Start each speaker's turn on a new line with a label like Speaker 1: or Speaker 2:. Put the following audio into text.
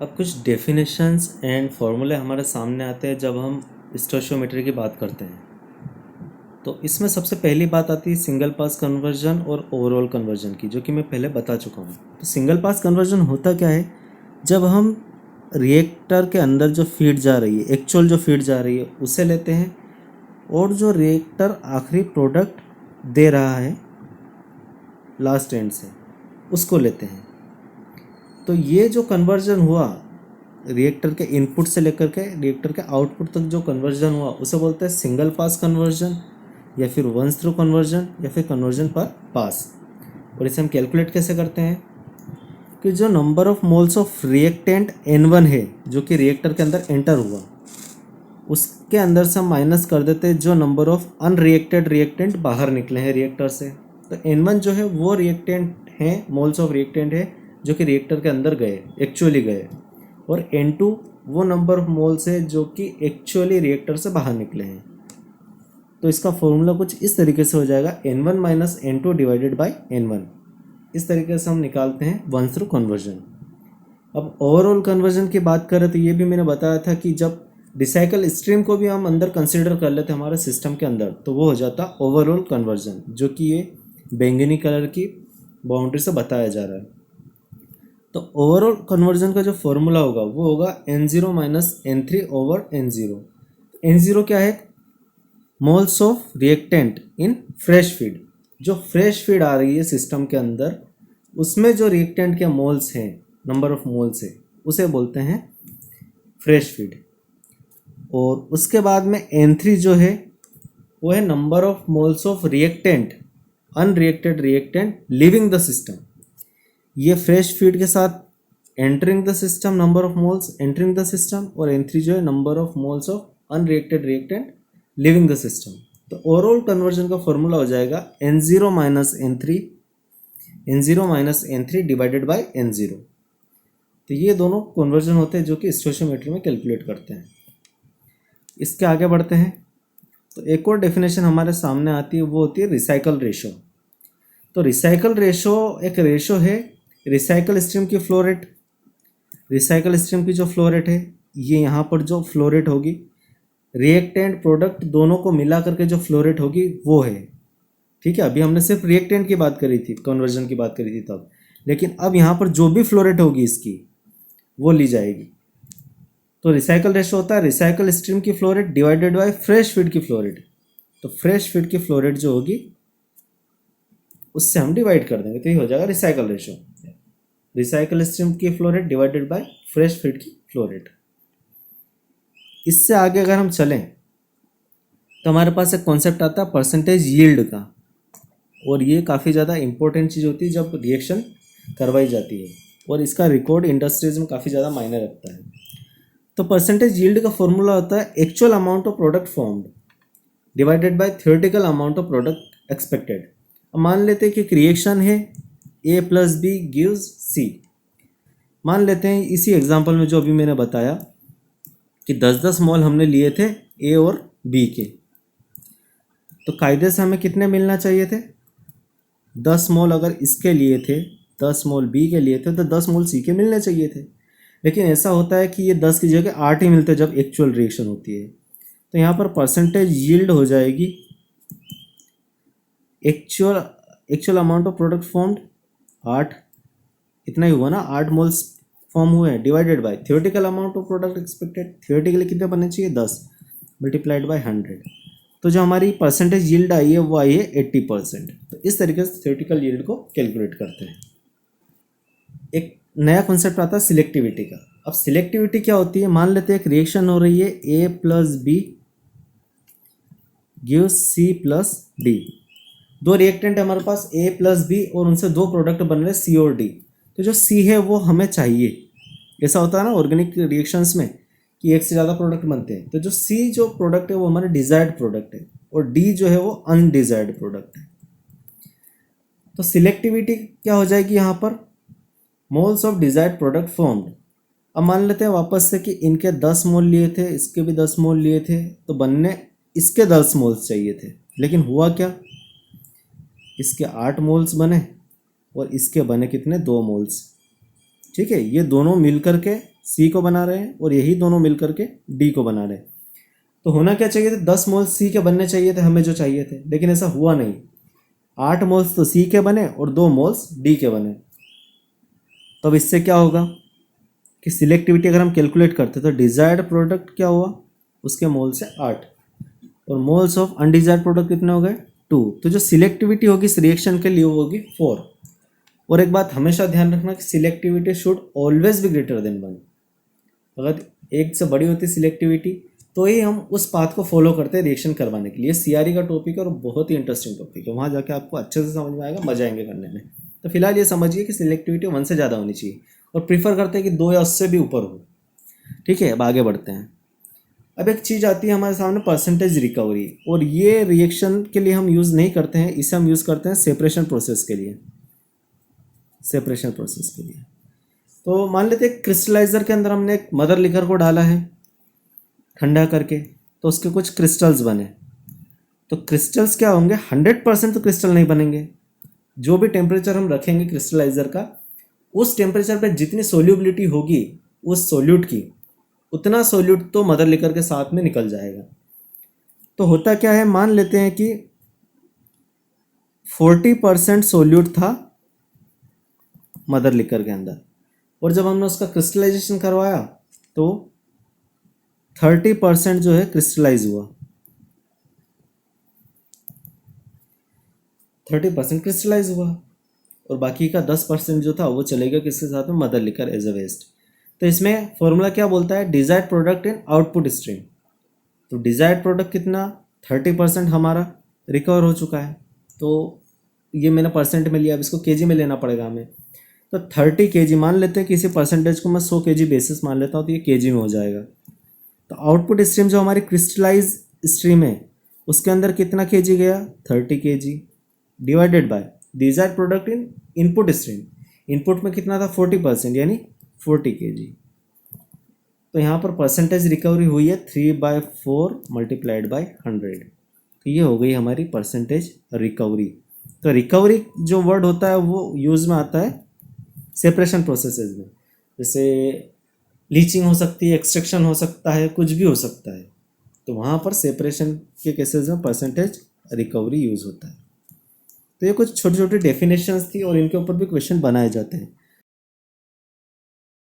Speaker 1: अब कुछ definitions and फार्मूले हमारे सामने आते हैं जब हम स्टोइचियोमेट्री की बात करते हैं। तो इसमें सबसे पहली बात आती है सिंगल पास कन्वर्जन और ओवरऑल कन्वर्जन की, जो कि मैं पहले बता चुका हूँ। तो सिंगल पास कन्वर्जन होता क्या है, जब हम रिएक्टर के अंदर जो फीड जा रही है, एक्चुअल जो फीड जा रही है उसे लेते हैं, और जो रिएक्टर आखिरी प्रोडक्ट दे रहा है लास्ट एंड से उसको लेते हैं। तो ये जो कन्वर्जन हुआ रिएक्टर के इनपुट से लेकर के रिएक्टर के आउटपुट तक जो कन्वर्जन हुआ उसे बोलते हैं सिंगल पास कन्वर्जन, या फिर वंस थ्रू कन्वर्जन, या फिर कन्वर्जन पर पास। और इसे हम कैलकुलेट कैसे करते हैं कि जो number of moles of reactant N1 है जो कि रिएक्टर के अंदर एंटर हुआ, उसके अंदर से हम माइनस कर देते हैं जो नंबर ऑफ अनरिएक्टेड रिएक्टेंट बाहर निकले हैं रिएक्टर से। तो N1 जो है वो रिएक्टेंट हैं, मोल्स ऑफ रिएक्टेंट है जो कि रिएक्टर के अंदर गए, एक्चुअली गए, और N2 वो नंबर ऑफ मोल्स है जो कि एक्चुअली रिएक्टर से बाहर निकले हैं। तो इसका फॉर्मूला कुछ इस तरीके से हो जाएगा N1 minus N2 divided by N1। इस तरीके से हम निकालते हैं वंस थ्रू कन्वर्जन। अब ओवरऑल कन्वर्जन की बात करें तो ये भी मैंने बताया था कि जब रिसाइकल स्ट्रीम को भी हम अंदर कंसिडर कर लेते हैं हमारे सिस्टम के अंदर, तो वो हो जाता ओवरऑल कन्वर्जन, जो कि ये बैंगनी कलर की बाउंड्री से बताया जा रहा है। तो ओवरऑल कन्वर्जन का जो फॉर्मूला होगा वो होगा N0 minus N3 over N0। N0 क्या है, moles of reactant in fresh feed. जो फ्रेश फीड आ रही है सिस्टम के अंदर उसमें जो रिएक्टेंट के मोल्स हैं, नंबर ऑफ मोल्स है, उसे बोलते हैं फ्रेश फीड। और उसके बाद में N3 जो है वो है number of moles of reactant, unreacted reactant living the system. ये फ्रेश फीड के साथ entering the system, number of moles entering the system, और N3 जो है number of moles of unreacted reactant living the system. तो overall conversion का formula हो जाएगा N0 minus N3 divided by N0। तो ये दोनों कन्वर्जन होते हैं जो कि स्टोइचियोमेट्री में कैलकुलेट करते हैं। इसके आगे बढ़ते हैं तो एक और डेफिनेशन हमारे सामने आती है, वो होती है रिसाइकल रेशो। तो रिसाइकल रेशो एक रेशो है रिसाइकल स्ट्रीम की फ्लो रेट। रिसाइकल स्ट्रीम की जो फ्लो रेट है, ये यहाँ पर जो फ्लो रेट होगी रिएक्टेंट प्रोडक्ट दोनों को मिला करके जो फ्लो रेट होगी वो है, ठीक है। अभी हमने सिर्फ रिएक्टेंट की बात करी थी, कन्वर्जन की बात करी थी तब, लेकिन अब यहाँ पर जो भी फ्लो रेट होगी इसकी वो ली जाएगी। तो रिसाइकल रेशो होता है रिसाइकल स्ट्रीम की flow rate divided by fresh feed की फ्लो रेट। तो फ्रेश फीड की फ्लो रेट जो होगी उससे हम डिवाइड कर देंगे, तो ये हो जाएगा रिसाइकल रेशो। रिसाइकल स्ट्रीम की flow rate divided by fresh feed की फ्लो रेट। इससे आगे अगर हम चलें तो हमारे पास एक कॉन्सेप्ट आता है परसेंटेज यील्ड का, और ये काफ़ी ज़्यादा इंपॉर्टेंट चीज़ होती है जब रिएक्शन करवाई जाती है, और इसका रिकॉर्ड इंडस्ट्रीज में काफ़ी ज़्यादा मायने रखता है। तो परसेंटेज यील्ड का फॉर्मूला होता है actual amount of product formed divided by theoretical amount of product expected. अब मान लेते हैं कि एक रिएक्शन है A plus B gives C। मान लेते हैं इसी एग्जांपल में जो अभी मैंने बताया कि 10-10 मोल हमने लिए थे A और B के, तो कायदे से हमें कितने मिलना चाहिए थे, 10 मोल अगर इसके लिए थे, 10 मोल B के लिए थे, तो 10 मोल C के मिलने चाहिए थे। लेकिन ऐसा होता है कि ये 10 की जगह 8 ही मिलते जब एक्चुअल रिएक्शन होती है। तो यहाँ पर परसेंटेज यील्ड हो जाएगी actual amount of product formed 8, इतना ही हुआ ना, 8 मोल्स फॉर्म हुए हैं, divided by theoretical amount of product expected. Theoretically कितने बनने चाहिए, 10 मल्टीप्लाइड बाय 100। तो जो हमारी परसेंटेज यील्ड आई है वो आई है 80%। तो इस तरीके से थ्योरेटिकल यील्ड को कैलकुलेट करते हैं। एक नया कॉन्सेप्ट आता है सिलेक्टिविटी का। अब सिलेक्टिविटी क्या होती है, मान लेते हैं एक रिएक्शन हो रही है A plus B gives C plus D. दो रिएक्टेंट है हमारे पास A प्लस बी, और उनसे दो प्रोडक्ट बन रहे C और D। तो जो C है वो हमें चाहिए। ऐसा होता है ना ऑर्गेनिक रिएक्शंस में कि एक से ज़्यादा प्रोडक्ट बनते हैं, तो जो C जो प्रोडक्ट है वो हमारे डिजायर्ड प्रोडक्ट है, और D जो है वो अनडिजायर्ड प्रोडक्ट है। तो सिलेक्टिविटी क्या हो जाएगी यहाँ पर, moles of desired product formed. अब मान लेते हैं वापस से कि इनके 10 मोल लिए थे, इसके भी 10 मोल लिए थे, तो बनने इसके 10 मोल्स चाहिए थे। लेकिन हुआ क्या, इसके 8 मोल्स बने और इसके बने कितने, 2 मोल्स। ठीक है, ये दोनों मिल करके सी को बना रहे हैं और यही दोनों मिल करके डी को बना रहे हैं। तो होना क्या चाहिए थे, 10 मोल्स सी के बनने चाहिए थे हमें जो चाहिए थे, लेकिन ऐसा हुआ नहीं। 8 मोल्स तो सी के बने और 2 मोल्स डी के बने। तो अब इससे क्या होगा कि सिलेक्टिविटी अगर हम कैलकुलेट करते तो डिजायर्ड प्रोडक्ट क्या हुआ, उसके मोल्स है 8 और मोल्स ऑफ अनडिजायर्ड प्रोडक्ट कितने हो गए 2। तो जो सिलेक्टिविटी होगी इस रिएक्शन के लिए वो होगी 4। और एक बात हमेशा ध्यान रखना कि selectivity should always be greater than 1। अगर एक से बड़ी होती सिलेक्टिविटी तो ही हम उस पाथ को फॉलो करते हैं रिएक्शन करवाने के लिए। सीआरई का टॉपिक है और बहुत ही इंटरेस्टिंग टॉपिक है, वहाँ जाके आपको अच्छे से समझ में आएगा, मजा आएंगे करने में। तो फिलहाल ये समझिए कि सिलेक्टिविटी 1 से ज़्यादा होनी चाहिए और प्रीफर करते हैं कि 2 या उससे भी ऊपर हो। ठीक है, अब आगे बढ़ते हैं। अब एक चीज़ आती है हमारे सामने परसेंटेज रिकवरी, और ये रिएक्शन के लिए हम यूज़ नहीं करते हैं, इसे हम यूज़ करते हैं सेपरेशन प्रोसेस के लिए। सेपरेशन प्रोसेस के लिए तो मान लेते हैं क्रिस्टलाइजर के अंदर हमने एक मदर लिकर को डाला है ठंडा करके, तो उसके कुछ क्रिस्टल्स बने। तो क्रिस्टल्स क्या होंगे, 100% तो क्रिस्टल नहीं बनेंगे। जो भी टेम्परेचर हम रखेंगे क्रिस्टलाइजर का, उस टेम्परेचर पे जितनी सोल्यूबिलिटी होगी उस सोल्यूट की, उतना सोल्यूट तो मदर लिकर के साथ में निकल जाएगा। तो होता क्या है, मान लेते हैं कि 40% सोल्यूट था मदर लिकर के अंदर, और जब हमने उसका क्रिस्टलाइजेशन करवाया तो 30% जो है क्रिस्टलाइज हुआ, 30% क्रिस्टलाइज हुआ, और बाकी का 10% जो था वो चलेगा किसके साथ में, mother liquor as a waste. तो इसमें फॉर्मूला क्या बोलता है, desired product in output stream. तो डिजायर्ड प्रोडक्ट कितना, 30% हमारा रिकवर हो चुका है। तो ये मैंने परसेंट में लिया, अब इसको केजी में लेना पड़ेगा हमें। तो 30 केजी मान लेते हैं, किसी परसेंटेज को मैं 100 केजी बेसिस मान लेता हूँ, तो ये केजी में हो जाएगा। तो आउटपुट स्ट्रीम जो हमारी क्रिस्टलाइज स्ट्रीम है उसके अंदर कितना केजी गया, 30 KG, divided by desired product in input stream. Input में कितना था, 40%, यानी 40 केजी। तो यहाँ पर परसेंटेज रिकवरी हुई है 3/4 मल्टीप्लाइड बाय 100। तो ये हो गई हमारी परसेंटेज रिकवरी। तो रिकवरी जो वर्ड होता है वो यूज़ में आता है सेपरेशन प्रोसेसेस में, जैसे लीचिंग हो सकती है, एक्सट्रैक्शन हो सकता है, कुछ भी हो सकता है। तो वहाँ पर सेपरेशन के केसेस में परसेंटेज रिकवरी यूज़ होता है। तो ये कुछ छोटी छोटी डेफिनेशंस थी और इनके ऊपर भी क्वेश्चन बनाए जाते हैं।